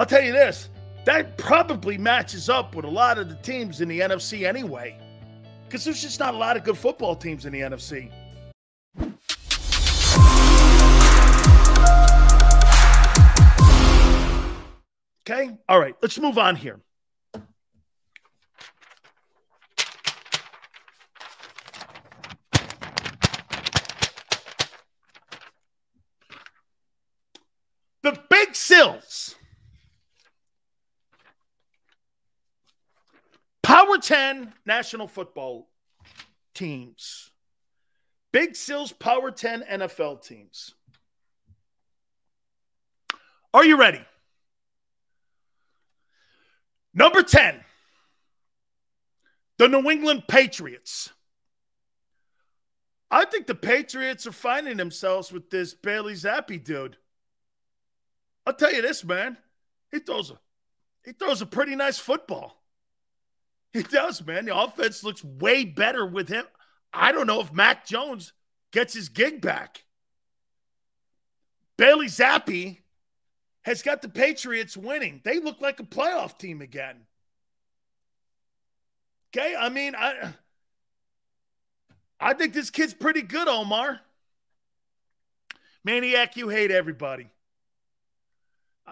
I'll tell you this, that probably matches up with a lot of the teams in the NFC anyway, because there's just not a lot of good football teams in the NFC. Okay? All right, let's move on here. The Big Sills. Power 10 National Football teams. Big Sills Power 10 NFL teams. Are you ready? Number 10, the New England Patriots. I think the Patriots are finding themselves with this Bailey Zappi dude. I'll tell you this, man. He throws a pretty nice football. He does, man. The offense looks way better with him. I don't know if Mac Jones gets his gig back. Bailey Zappi has got the Patriots winning. They look like a playoff team again. Okay, I mean, I think this kid's pretty good, Omar. Maniac, you hate everybody.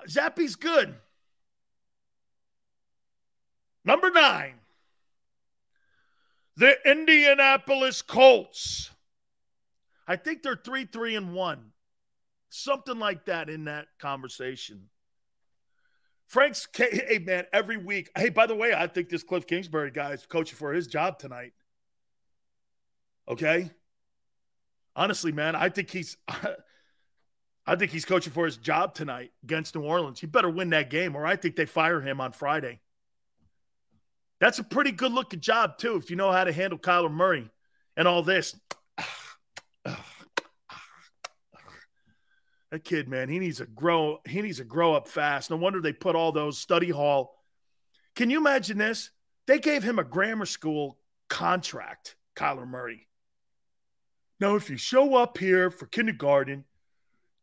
Zappi's good. Number 9, the Indianapolis Colts. I think they're 3-3-1. Something like that in that conversation. Hey, man, every week. Hey, by the way, I think this Cliff Kingsbury guy is coaching for his job tonight. Okay? Honestly, man, I think he's coaching for his job tonight against New Orleans. He better win that game, or I think they fire him on Friday. That's a pretty good-looking job, too, if you know how to handle Kyler Murray and all this. That kid, man, he needs to grow up fast. No wonder they put all those study hall. Can you imagine this? They gave him a grammar school contract, Kyler Murray. Now, if you show up here for kindergarten,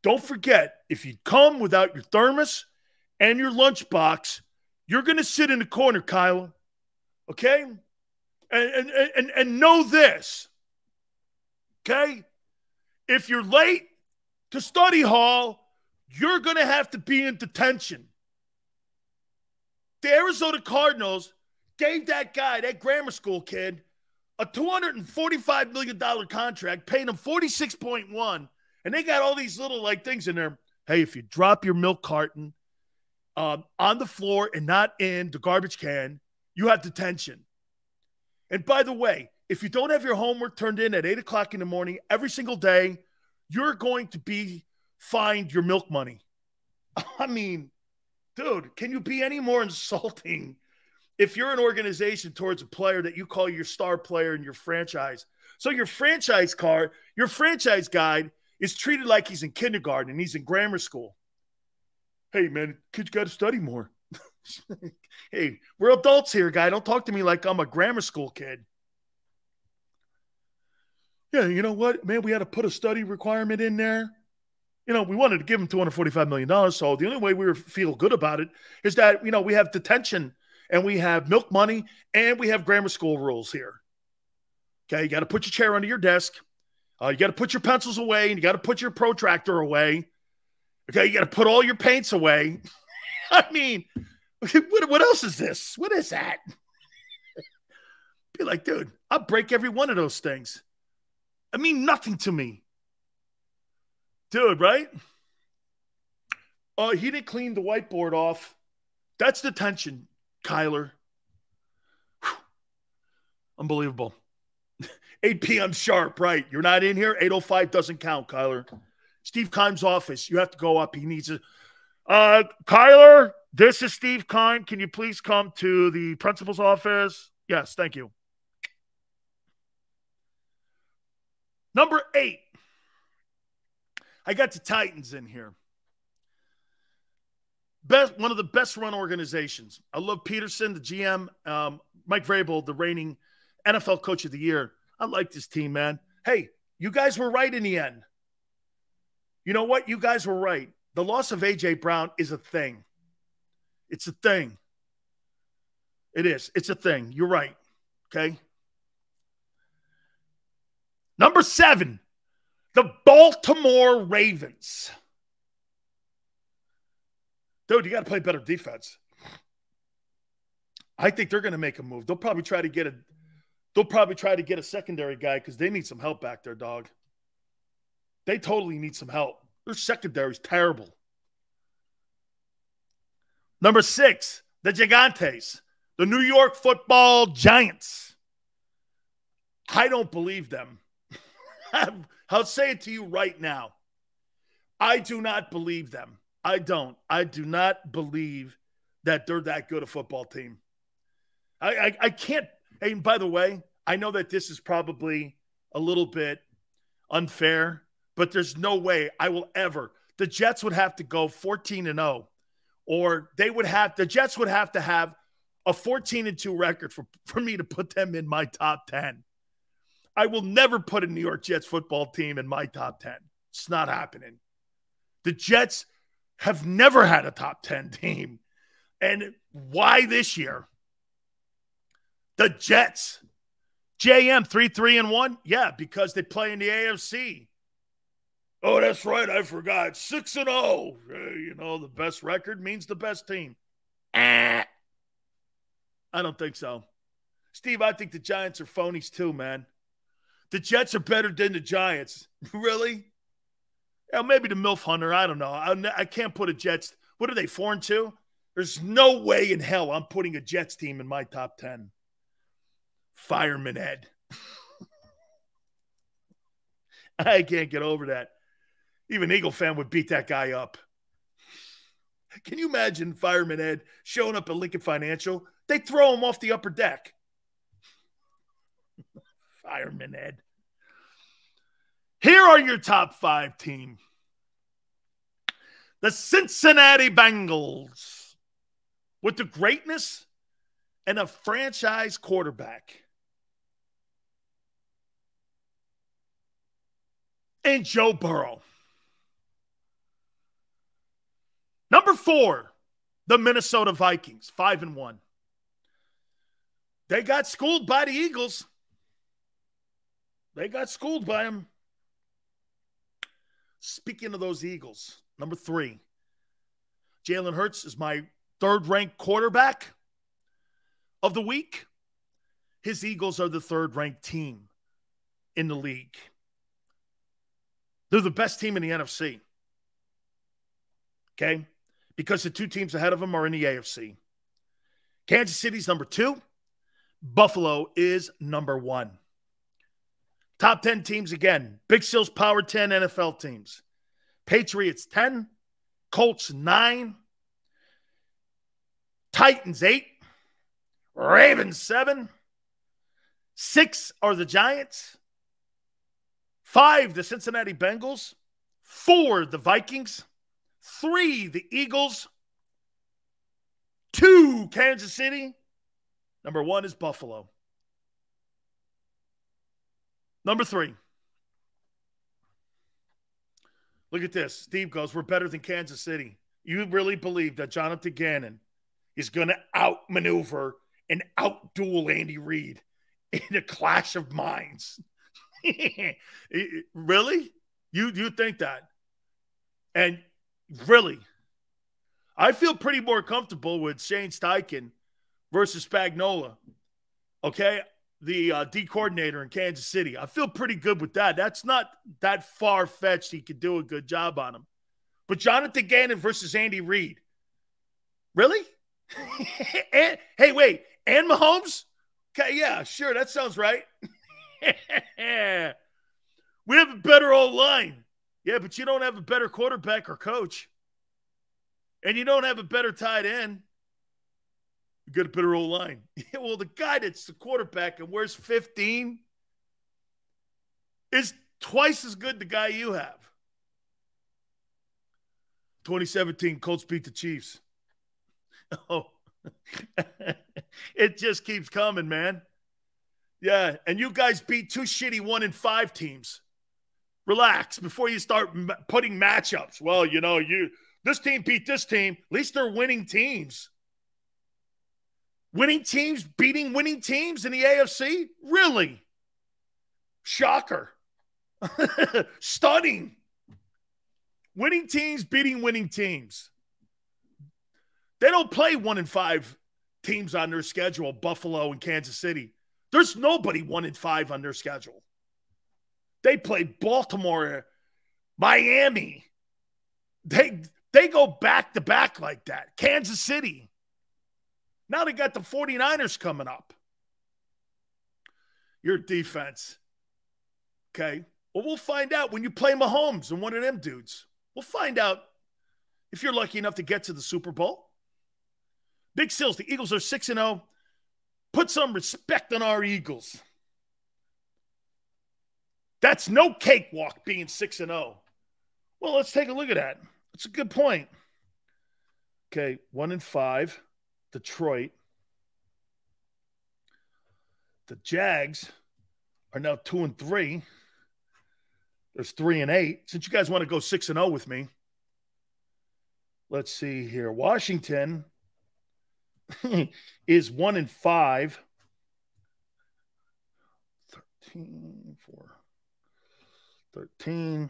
don't forget, if you come without your thermos and your lunchbox, you're going to sit in the corner, Kyler. Okay? And know this. Okay? If you're late to study hall, you're going to have to be in detention. The Arizona Cardinals gave that guy, that grammar school kid, a $245 million contract, paid him $46.1, and they got all these little things in there. Hey, if you drop your milk carton on the floor and not in the garbage can, you have detention. And by the way, if you don't have your homework turned in at 8 o'clock in the morning every single day, you're going to be fined your milk money. I mean, dude, can you be any more insulting if you're an organization towards a player that you call your star player in your franchise? So your franchise guide is treated like he's in kindergarten and he's in grammar school. Hey, man, kid's got to study more. Hey, we're adults here, guy. Don't talk to me like I'm a grammar school kid. Yeah, you know what, man? We had to put a study requirement in there. You know, we wanted to give him $245 million. So the only way we feel good about it is that, we have detention and we have milk money and we have grammar school rules here. Okay, you got to put your chair under your desk. You got to put your pencils away and you got to put your protractor away. Okay, you got to put all your paints away. I mean, what else is this? What is that? Be like, dude, I'll break every one of those things. I mean nothing to me. Dude, right? He didn't clean the whiteboard off. That's detention, Kyler. Whew. Unbelievable. 8 p.m. sharp, right? You're not in here? 8:05 doesn't count, Kyler. Steve Keim's office. You have to go up. He needs a... Kyler, this is Steve Keim. Can you please come to the principal's office? Yes, thank you. Number 8. I got the Titans in here. One of the best run organizations. I love Peterson, the GM, Mike Vrabel, the reigning NFL Coach of the Year. I like this team, man. Hey, you guys were right in the end. You know what? You guys were right. The loss of A.J. Brown is a thing. It's a thing. It is. It's a thing. You're right. Okay. Number 7, the Baltimore Ravens. Dude, you got to play better defense. I think they're going to make a move. They'll probably try to get a secondary guy because they need some help back there, dog. They totally need some help. Their secondary's terrible. Number 6, the Gigantes, the New York Football Giants. I don't believe them. I'll say it to you right now. I do not believe them. I don't. I do not believe that they're that good a football team. I can't. And by the way, I know that this is probably a little bit unfair, but there's no way I will ever. The Jets would have to go 14-0, or the Jets would have to have a 14-2 record for me to put them in my top 10. I will never put a New York Jets football team in my top 10. It's not happening. The Jets have never had a top 10 team. And why this year? The Jets. JM 3-3-1? Yeah, because they play in the AFC. Oh, that's right. I forgot. 6-0. The best record means the best team. I don't think so. Steve, I think the Giants are phonies too, man. The Jets are better than the Giants. Really? Yeah, maybe the MILF Hunter. I don't know. I can't put a Jets. What are they, 4-2? There's no way in hell I'm putting a Jets team in my top 10. Fireman Ed. I can't get over that. Even Eagle fan would beat that guy up. Can you imagine Fireman Ed showing up at Lincoln Financial? They throw him off the upper deck. Fireman Ed. Here are your top 5 team. The Cincinnati Bengals, with the greatness and a franchise quarterback. And Joe Burrow. Number 4, the Minnesota Vikings, 5-1. They got schooled by the Eagles. They got schooled by them. Speaking of those Eagles, number 3, Jalen Hurts is my 3rd-ranked quarterback of the week. His Eagles are the 3rd-ranked team in the league. They're the best team in the NFC. Okay? Because the 2 teams ahead of them are in the AFC. Kansas City's number 2. Buffalo is number 1. Top 10 teams again. Big Sills Power 10 NFL teams. Patriots 10. Colts 9. Titans 8. Ravens 7. 6 are the Giants. 5, the Cincinnati Bengals. 4, the Vikings. 3, the Eagles. 2, Kansas City. Number 1 is Buffalo. Number 3. Look at this. Steve goes, we're better than Kansas City. You really believe that Jonathan Gannon is going to outmaneuver and outduel Andy Reid in a clash of minds? Really? You think that? And really, I feel pretty more comfortable with Shane Steichen versus Spagnuolo. Okay? The D coordinator in Kansas City. I feel pretty good with that. That's not that far-fetched. He could do a good job on him. But Jonathan Gannon versus Andy Reid. Really? And, hey, wait. And Mahomes? Okay, yeah, sure. That sounds right. We have a better O-line. Yeah, but you don't have a better quarterback or coach. And you don't have a better tight end. You got a better O-line. Yeah, well, the guy that's the quarterback and wears 15 is twice as good the guy you have. 2017, Colts beat the Chiefs. Oh, it just keeps coming, man. Yeah, and you guys beat 2 shitty 1-5 teams. Relax before you start putting matchups. Well, this team beat this team. At least they're winning teams. Winning teams beating winning teams in the AFC? Really? Shocker. Stunning. Winning teams beating winning teams. They don't play 1-5 teams on their schedule, Buffalo and Kansas City. There's nobody 1-5 on their schedule. They play Baltimore, Miami. They go back-to-back like that. Kansas City. Now they got the 49ers coming up. Your defense. Okay. Well, we'll find out when you play Mahomes and one of them dudes. We'll find out if you're lucky enough to get to the Super Bowl. Big Sills, the Eagles are 6-0. Put some respect on our Eagles. That's no cakewalk being 6-0. Well, let's take a look at that. That's a good point. Okay, 1-5. Detroit. The Jags are now 2-3. There's 3-8. Since you guys want to go 6-0 with me, let's see here. Washington is 1-5. 13.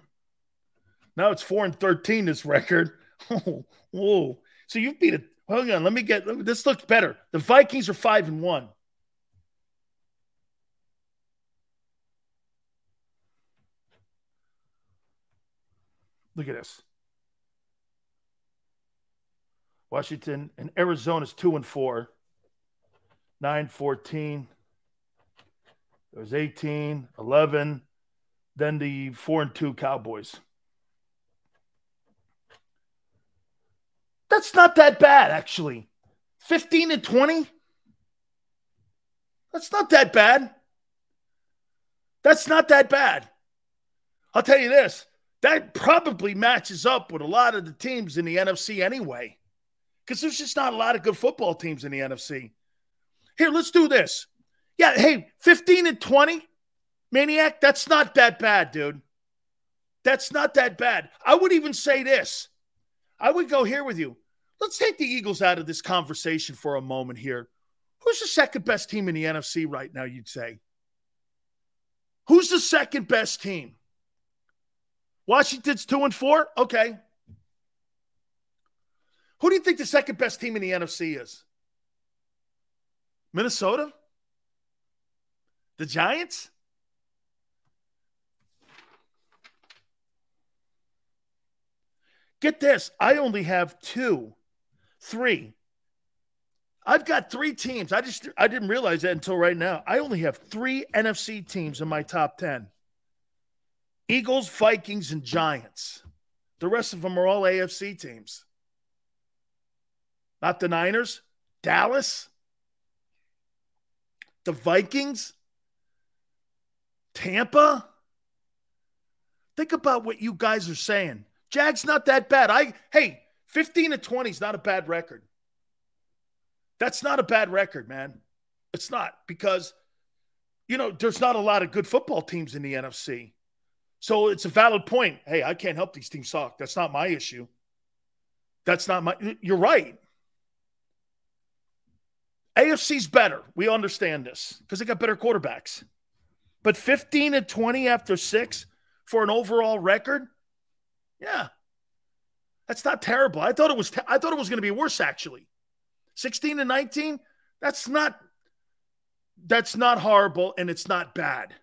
Now it's 4-13, this record. Oh, whoa. So you've beat it. Hold on, this looks better. The Vikings are 5-1. Look at this. Washington and Arizona's 2-4. 9-14. There was 18, 11. Then the 4-2 Cowboys. That's not that bad, actually. 15-20. That's not that bad. That's not that bad. I'll tell you this. That probably matches up with a lot of the teams in the NFC anyway. Because there's just not a lot of good football teams in the NFC. Here, let's do this. Yeah, hey, 15-20, Maniac, that's not that bad, dude. That's not that bad. I would even say this. I would go here with you. Let's take the Eagles out of this conversation for a moment here. Who's the second best team in the NFC right now, you'd say? Who's the second best team? Washington's 2-4? Okay. Who do you think the second best team in the NFC is? Minnesota? The Giants? Get this. I only have 3. I've got 3 teams. I didn't realize that until right now. I only have 3 NFC teams in my top 10. Eagles, Vikings, and Giants. The rest of them are all AFC teams. Not the Niners, Dallas, the Vikings, Tampa. Think about what you guys are saying. Jags not that bad. 15-20 is not a bad record. That's not a bad record, man. It's not because, there's not a lot of good football teams in the NFC. So it's a valid point. Hey, I can't help these teams suck. That's not my issue. You're right. AFC's better. We understand this because they got better quarterbacks. But 15-20 after 6 for an overall record? Yeah. That's not terrible. I thought it was going to be worse, actually. 16-19, that's not horrible, and it's not bad.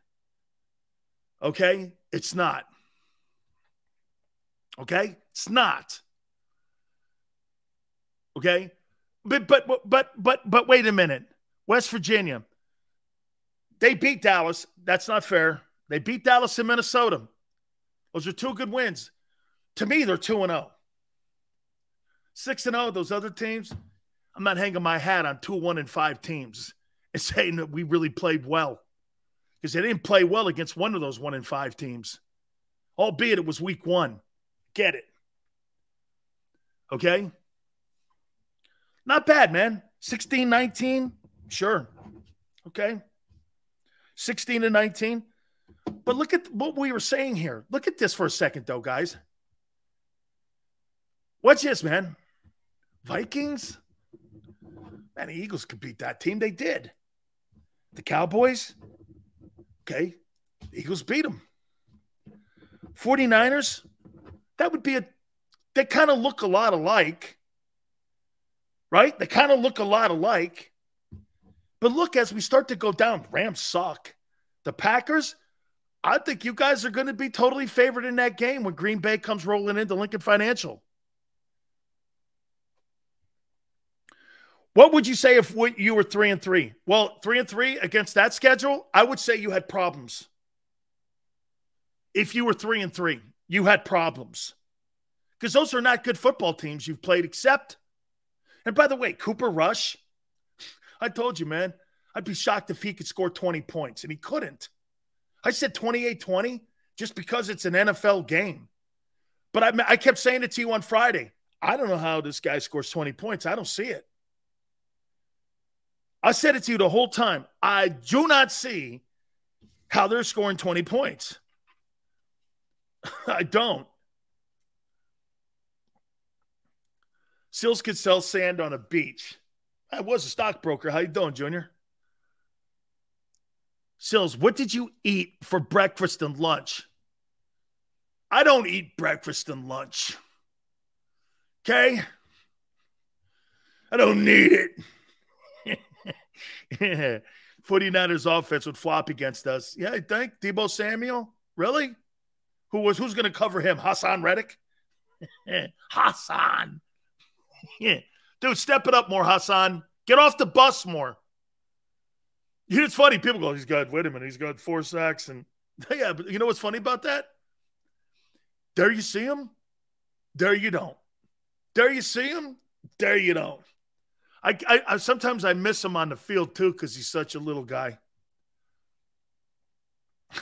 Okay? It's not. Okay? It's not. Okay? But wait a minute. West Virginia. They beat Dallas. That's not fair. They beat Dallas and Minnesota. Those are 2 good wins. To me, they're 2-0. 6-0, those other teams, I'm not hanging my hat on 2 1-5 teams and saying that we really played well. Because they didn't play well against one of those 1-5 teams. Albeit it was week 1. Get it. Okay? Not bad, man. 16-19, sure. Okay. 16-19. But look at what we were saying here. Look at this for a second, though, guys. Watch this, man. Vikings? And the Eagles could beat that team. They did. The Cowboys, okay, the Eagles beat them. 49ers, that would be they kind of look a lot alike, right? They kind of look a lot alike. But look, as we start to go down, Rams suck. The Packers, I think you guys are going to be totally favored in that game when Green Bay comes rolling into Lincoln Financial. What would you say if you were 3-3? Well, 3-3 against that schedule, I would say you had problems. If you were 3-3, you had problems. Because those are not good football teams you've played except. And by the way, Cooper Rush, I told you, man, I'd be shocked if he could score 20 points, and he couldn't. I said 28-20 just because it's an NFL game. But I kept saying it to you on Friday. I don't know how this guy scores 20 points. I don't see it. I said it to you the whole time. I do not see how they're scoring 20 points. I don't. Sills could sell sand on a beach. I was a stockbroker. How you doing, Junior? Sills, what did you eat for breakfast and lunch? I don't eat breakfast and lunch. Okay? I don't need it. 49ers offense would flop against us. Yeah, I think Deebo Samuel? Really? Who's going to cover him? Hassan Reddick? Hassan. Dude, step it up more, Hassan. Get off the bus more. It's funny. People go, he's got, wait a minute, he's got 4 sacks. And yeah, but you know what's funny about that? There you see him. There you don't. There you see him. There you don't. I sometimes I miss him on the field too because he's such a little guy.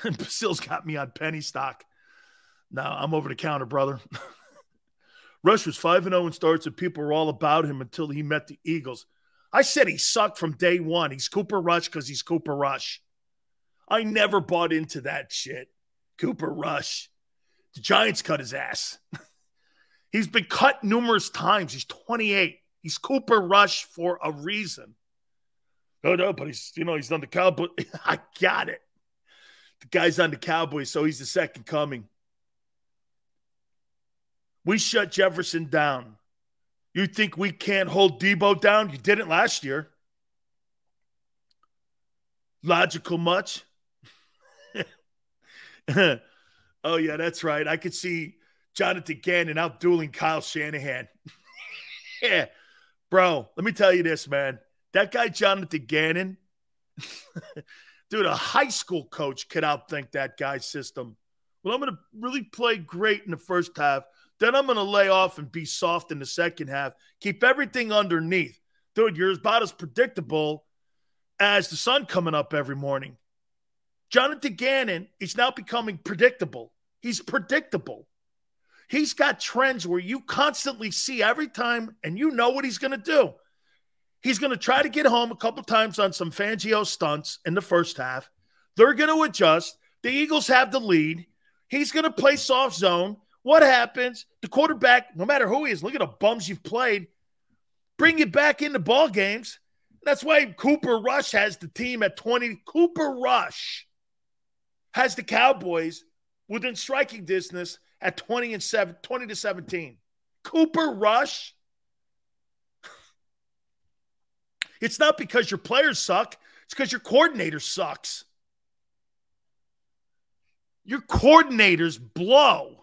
Basil's got me on penny stock. No, I'm over the counter, brother. Rush was 5-0 in starts, and people were all about him until he met the Eagles. I said he sucked from day one. He's Cooper Rush because he's Cooper Rush. I never bought into that shit. Cooper Rush. The Giants cut his ass. He's been cut numerous times. He's 28. He's Cooper Rush for a reason. No, but he's on the Cowboys. I got it. The guy's on the Cowboys, so he's the second coming. We shut Jefferson down. You think we can't hold Deebo down? You didn't last year. Logical much? Oh, yeah, that's right. I could see Jonathan Gannon out-dueling Kyle Shanahan. Yeah. Bro, let me tell you this, man. That guy, Jonathan Gannon, dude, a high school coach could outthink that guy's system. Well, I'm going to really play great in the first half. Then I'm going to lay off and be soft in the second half. Keep everything underneath. Dude, you're about as predictable as the sun coming up every morning. Jonathan Gannon is now becoming predictable. He's predictable. He's got trends where you constantly see every time, and you know what he's going to do. He's going to try to get home a couple times on some Fangio stunts in the first half. They're going to adjust. The Eagles have the lead. He's going to play soft zone. What happens? The quarterback, no matter who he is, look at the bums you've played, bring you back into ball games. That's why Cooper Rush has the team at 20. Cooper Rush has the Cowboys within striking distance at 20-17. Cooper Rush. It's not because your players suck. It's because your coordinator sucks. Your coordinators blow.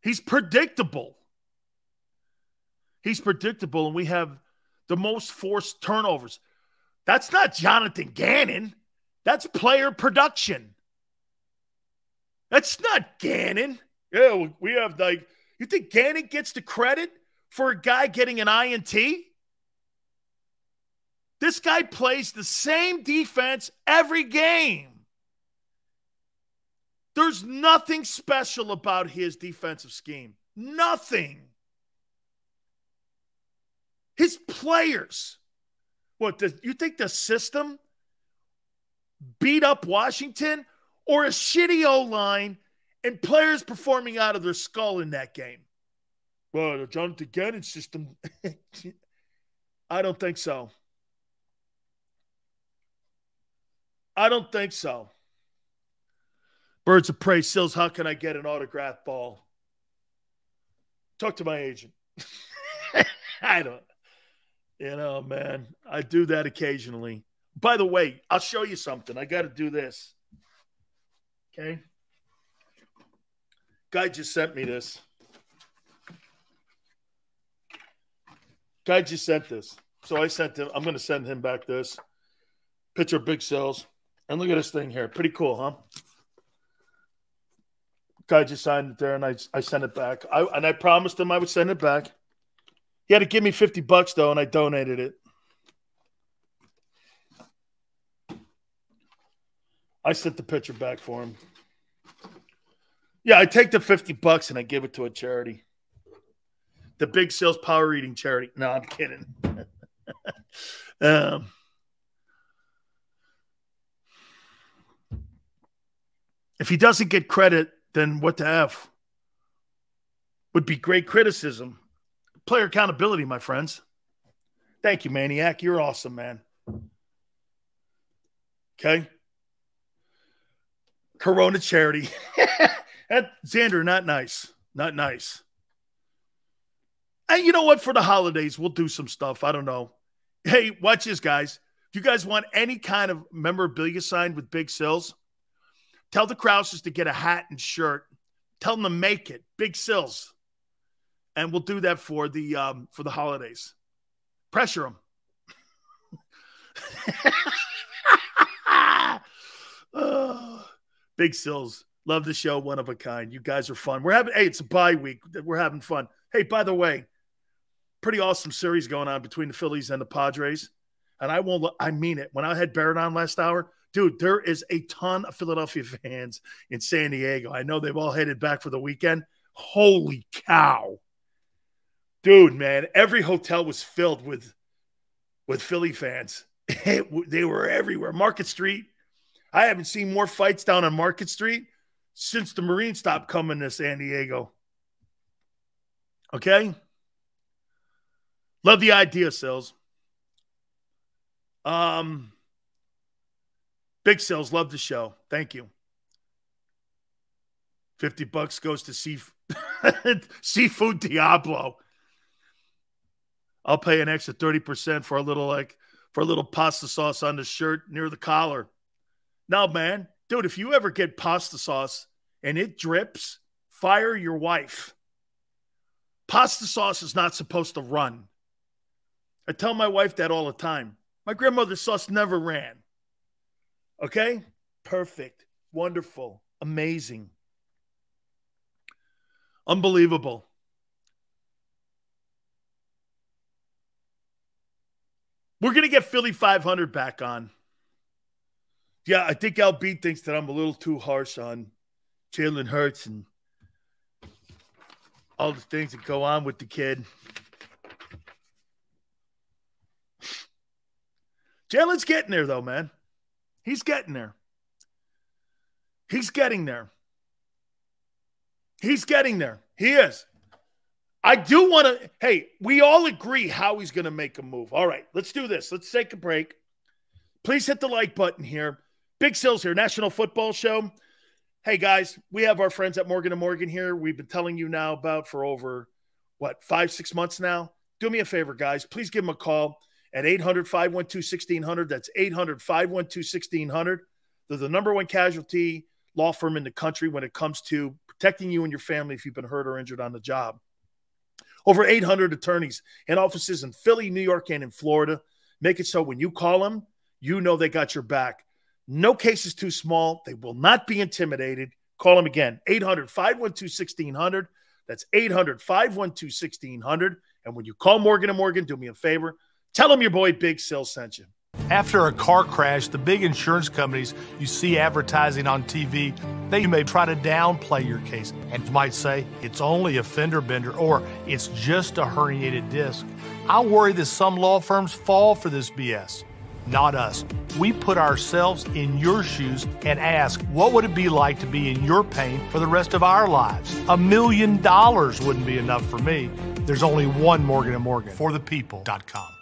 He's predictable. He's predictable, and we have the most forced turnovers. That's not Jonathan Gannon. That's player production. That's not Gannon. Yeah, we have you think Gannon gets the credit for a guy getting an INT? This guy plays the same defense every game. There's nothing special about his defensive scheme. Nothing. His players. You think the system beat up Washington, or a shitty O-line and players performing out of their skull in that game. Well, the Jonathan Gannon system. I don't think so. I don't think so. Birds of Prey, Sills, how can I get an autographed ball? Talk to my agent. I don't. Man, I do that occasionally. By the way, I'll show you something. I got to do this. Okay? Guy just sent me this. Guy just sent this. So I sent him. I'm going to send him back this. Picture of Big Sills. And look at this thing here. Pretty cool, huh? Guy just signed it there, and I sent it back. I promised him I would send it back. He had to give me $50, though, and I donated it. I sent the picture back for him. Yeah, I take the $50 and I give it to a charity. The Big Sales Power Eating Charity. No, I'm kidding. If he doesn't get credit, then what the F? Would be great criticism. Player accountability, my friends. Thank you, Maniac. You're awesome, man. Okay. Corona charity. Xander, not nice. Not nice. And you know what? For the holidays, we'll do some stuff. I don't know. Hey, watch this, guys. If you guys want any kind of memorabilia signed with Big Sills, tell the Krauses to get a hat and shirt. Tell them to make it. Big Sills. And we'll do that for the holidays. Pressure them. Big Sills. Love the show. One of a kind. You guys are fun. It's a bye week. We're having fun. Hey, by the way, pretty awesome series going on between the Phillies and the Padres. And I mean it. When I had Barrett on last hour, dude, there is a ton of Philadelphia fans in San Diego. I know they've all headed back for the weekend. Holy cow. Dude, man, every hotel was filled with Philly fans. They were everywhere. Market Street. I haven't seen more fights down on Market Street since the Marines stopped coming to San Diego. Okay? Love the idea, Sills. Big Sills, love the show. Thank you. $50 goes to Seafood Diablo. I'll pay an extra 30% for a little pasta sauce on the shirt near the collar. No, man. Dude, if you ever get pasta sauce and it drips, fire your wife. Pasta sauce is not supposed to run. I tell my wife that all the time. My grandmother's sauce never ran. Okay? Perfect. Wonderful. Amazing. Unbelievable. We're going to get Philly 500 back on. Yeah, I think LB thinks that I'm a little too harsh on Jalen Hurts and all the things that go on with the kid. Jalen's getting there, though, man. He's getting there. He's getting there. He's getting there. He is. I do want to – hey, we all agree Howie's going to make a move. All right, let's do this. Let's take a break. Please hit the like button here. Big Sills here, National Football Show. Hey, guys, we have our friends at Morgan & Morgan here. We've been telling you now about for over, 5-6 months now? Do me a favor, guys. Please give them a call at 800-512-1600. That's 800-512-1600. They're the number one casualty law firm in the country when it comes to protecting you and your family if you've been hurt or injured on the job. Over 800 attorneys and offices in Philly, New York, and in Florida. Make it so when you call them, you know they got your back. No case is too small. They will not be intimidated. Call them again, 800-512-1600. That's 800-512-1600. And when you call Morgan & Morgan, do me a favor. Tell them your boy Big Sills sent you. After a car crash, the big insurance companies you see advertising on TV, they may try to downplay your case and might say it's only a fender bender or it's just a herniated disc. I worry that some law firms fall for this BS. not us. We put ourselves in your shoes and ask, what would it be like to be in your pain for the rest of our lives? $1 million wouldn't be enough for me. There's only one Morgan & Morgan. ForThePeople.com.